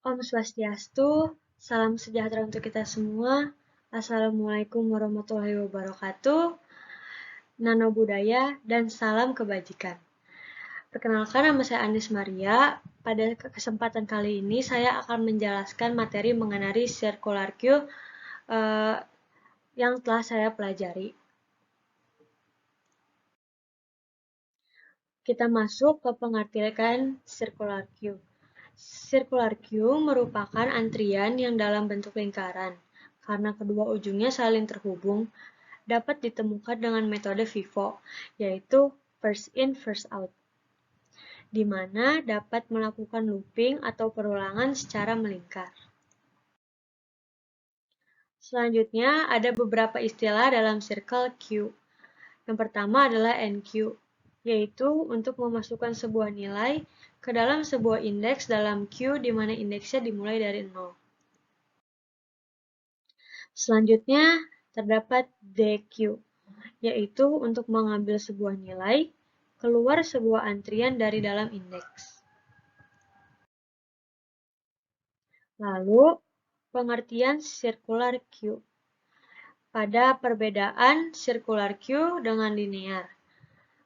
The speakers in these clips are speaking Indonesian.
Om Swastiastu, salam sejahtera untuk kita semua. Assalamualaikum warahmatullahi wabarakatuh, nano budaya, dan salam kebajikan. Perkenalkan, nama saya Anis Maria. Pada kesempatan kali ini, saya akan menjelaskan materi mengenai circular queue yang telah saya pelajari. Kita masuk ke pengertian circular queue. Circular queue merupakan antrian yang dalam bentuk lingkaran. Karena kedua ujungnya saling terhubung, dapat ditemukan dengan metode FIFO, yaitu first in, first out, di mana dapat melakukan looping atau perulangan secara melingkar. Selanjutnya, ada beberapa istilah dalam circle queue. Yang pertama adalah NQ, yaitu untuk memasukkan sebuah nilai ke dalam sebuah indeks dalam queue di mana indeksnya dimulai dari 0. Selanjutnya, terdapat DQ, yaitu untuk mengambil sebuah nilai keluar sebuah antrian dari dalam indeks. Lalu, pengertian circular queue. Pada perbedaan circular queue dengan linear.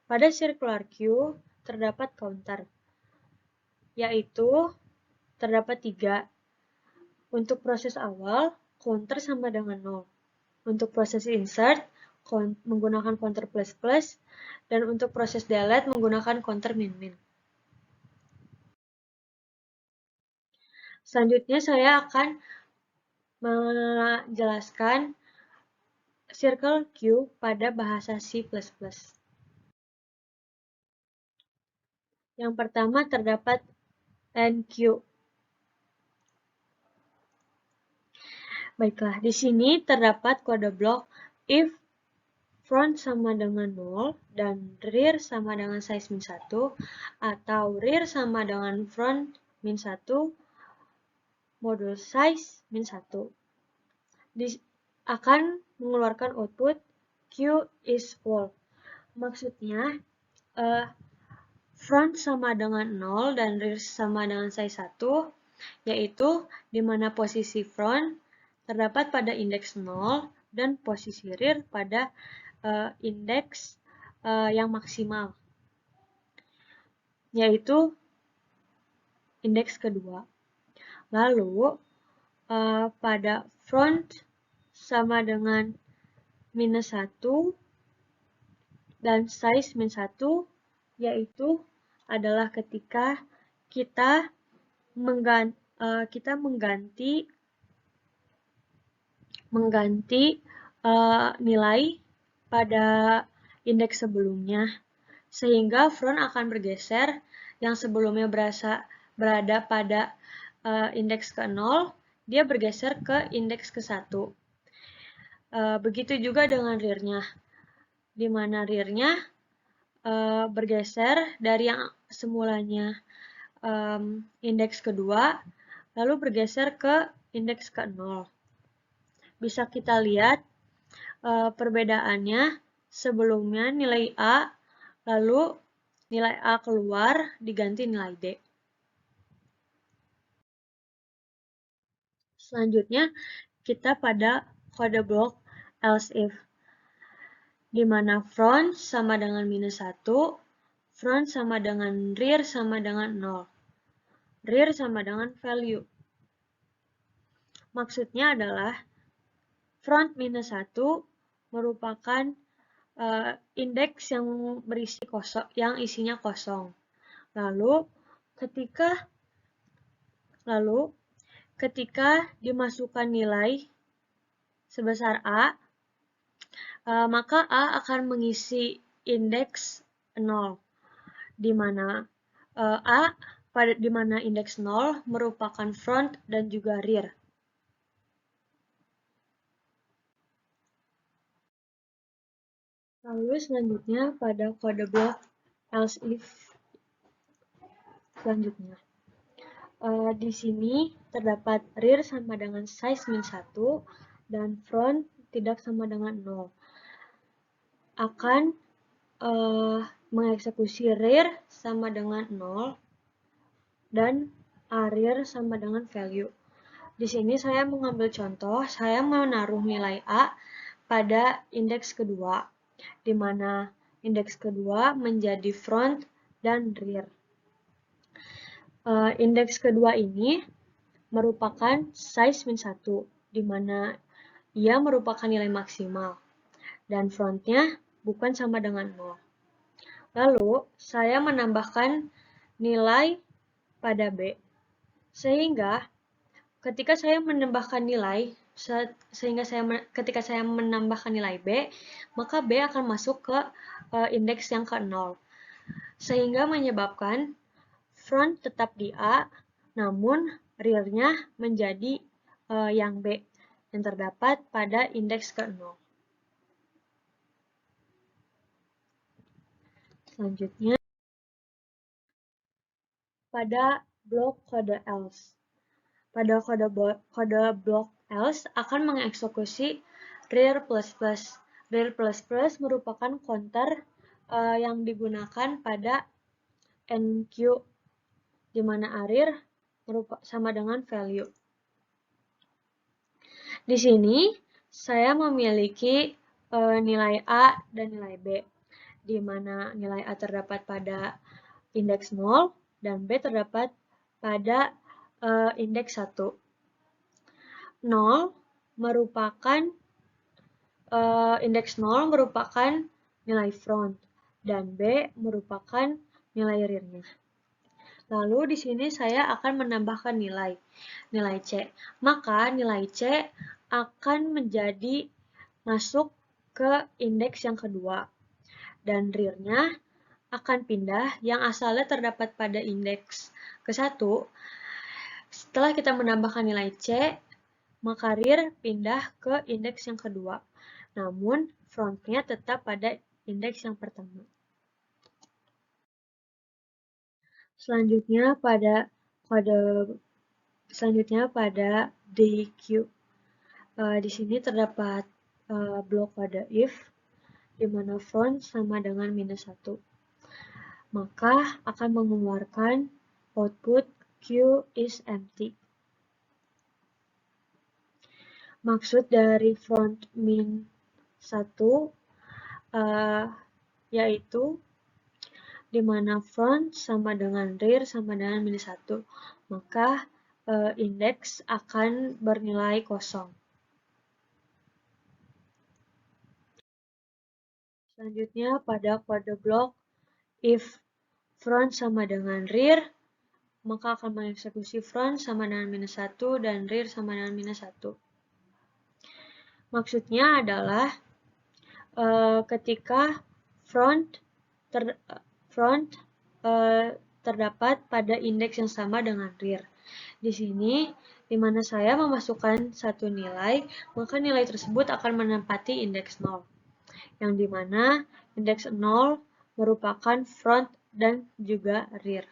Pada circular queue terdapat counter, yaitu terdapat 3. Untuk proses awal, counter sama dengan 0. Untuk proses insert, menggunakan counter plus plus, dan untuk proses delete menggunakan counter min min. Selanjutnya saya akan menjelaskan circle queue pada bahasa C++. Yang pertama terdapat NQ. Baiklah, di sini terdapat kode blok if front sama dengan 0 dan rear sama dengan size min 1 atau rear sama dengan front min 1 modul size min 1. Akan mengeluarkan output Q is full. Maksudnya front sama dengan 0 dan rear sama dengan size 1, yaitu di mana posisi front terdapat pada indeks 0 dan posisi rear pada indeks yang maksimal, yaitu indeks kedua. Lalu pada front sama dengan minus 1 dan size min 1, yaitu adalah ketika kita mengganti nilai pada indeks sebelumnya, sehingga front akan bergeser yang sebelumnya berada pada indeks ke-0, dia bergeser ke indeks ke-1. Begitu juga dengan rear-nya, di mana rear-nya bergeser dari yang semulanya indeks kedua, lalu bergeser ke indeks ke-0. Bisa kita lihat perbedaannya, sebelumnya nilai A, lalu nilai A keluar diganti nilai D. Selanjutnya, kita pada kode blok else if, di mana front sama dengan minus 1, front sama dengan rear sama dengan 0. Rear sama dengan value. Maksudnya adalah front minus 1 merupakan indeks yang berisi kosong, yang isinya kosong. Lalu ketika dimasukkan nilai sebesar A, maka A akan mengisi indeks 0, di mana di mana indeks 0 merupakan front dan juga rear. Lalu selanjutnya pada kode blok else if selanjutnya. Di sini terdapat rear sama dengan size min 1 dan front tidak sama dengan 0. Akan mengeksekusi rear sama dengan 0 dan rear sama dengan value. Di sini saya mengambil contoh, saya menaruh nilai A pada indeks kedua, di mana indeks kedua menjadi front dan rear. Indeks kedua ini merupakan size min 1, di mana ia merupakan nilai maksimal, dan frontnya bukan sama dengan 0. Lalu, saya menambahkan nilai pada B, sehingga ketika saya menambahkan nilai, ketika saya menambahkan nilai B, maka B akan masuk ke indeks yang ke 0, sehingga menyebabkan front tetap di A, namun rear-nya menjadi yang B, yang terdapat pada indeks ke 0. Selanjutnya, pada blok kode else. Pada kode blok else akan mengeksekusi rear++. Rear++ merupakan counter yang digunakan pada NQ, di mana rear sama dengan value. Di sini saya memiliki nilai A dan nilai B, di mana nilai A terdapat pada indeks 0 dan B terdapat pada indeks 1. 0 merupakan indeks 0 merupakan nilai front dan B merupakan nilai rear-nya. Lalu di sini saya akan menambahkan nilai C. Maka nilai C akan menjadi masuk ke indeks yang kedua dan rear-nya akan pindah yang asalnya terdapat pada indeks ke-1. Setelah kita menambahkan nilai C, maka rear pindah ke indeks yang kedua, namun frontnya tetap pada indeks yang pertama. Selanjutnya pada DQ. Di sini terdapat blok kode if, di mana front sama dengan -1. Maka akan mengeluarkan output Q is empty. Maksud dari front -1 yaitu di mana front sama dengan rear sama dengan -1. Maka indeks akan bernilai kosong. Selanjutnya pada kode blok if front sama dengan rear, maka akan mengeksekusi front sama dengan -1 dan rear sama dengan -1. Maksudnya adalah ketika front terdapat pada indeks yang sama dengan rear. Di sini, di mana saya memasukkan satu nilai, maka nilai tersebut akan menempati indeks 0, yang di mana indeks 0 merupakan front dan juga rear.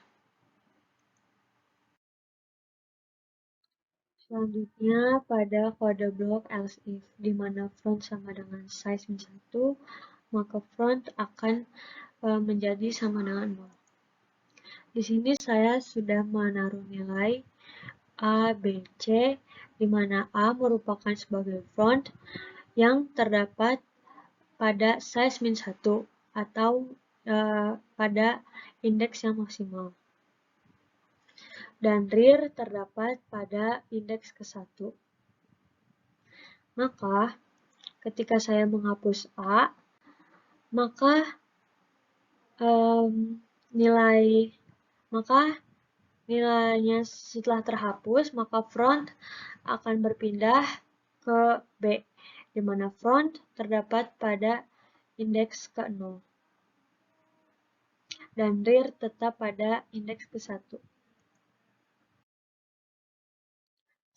Selanjutnya pada kode blok else if, di mana front sama dengan size min 1, maka front akan menjadi sama dengan 0. Di sini saya sudah menaruh nilai A, B, C, di mana A merupakan sebagai front yang terdapat pada size min 1 atau pada indeks yang maksimal. Dan rear terdapat pada indeks ke-1. Maka, ketika saya menghapus A, maka nilainya setelah terhapus, maka front akan berpindah ke B, di mana front terdapat pada indeks ke-0 dan rear tetap pada indeks ke-1.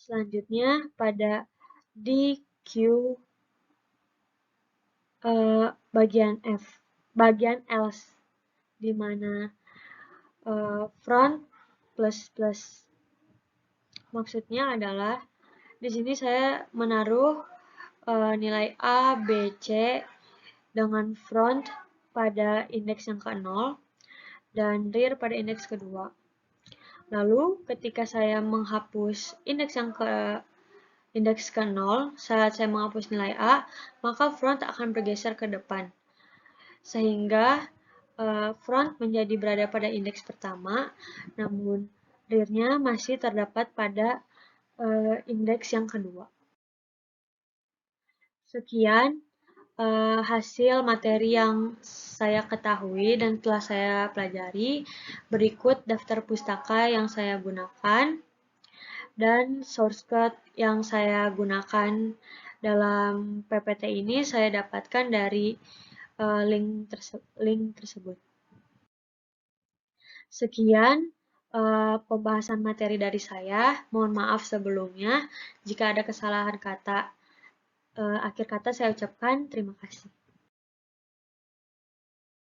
Selanjutnya pada DQ bagian else, di mana front plus. Maksudnya adalah di sini saya menaruh nilai A, B, C dengan front pada indeks yang ke-0 dan rear pada indeks kedua. Lalu ketika saya menghapus indeks ke 0, saat saya menghapus nilai A, maka front akan bergeser ke depan. Sehingga front menjadi berada pada indeks pertama, namun rear-nya masih terdapat pada indeks yang kedua. Sekian hasil materi yang saya ketahui dan telah saya pelajari. Berikut daftar pustaka yang saya gunakan dan source code yang saya gunakan dalam PPT ini saya dapatkan dari link tersebut. Sekian pembahasan materi dari saya. Mohon maaf sebelumnya jika ada kesalahan kata. Akhir kata saya ucapkan terima kasih.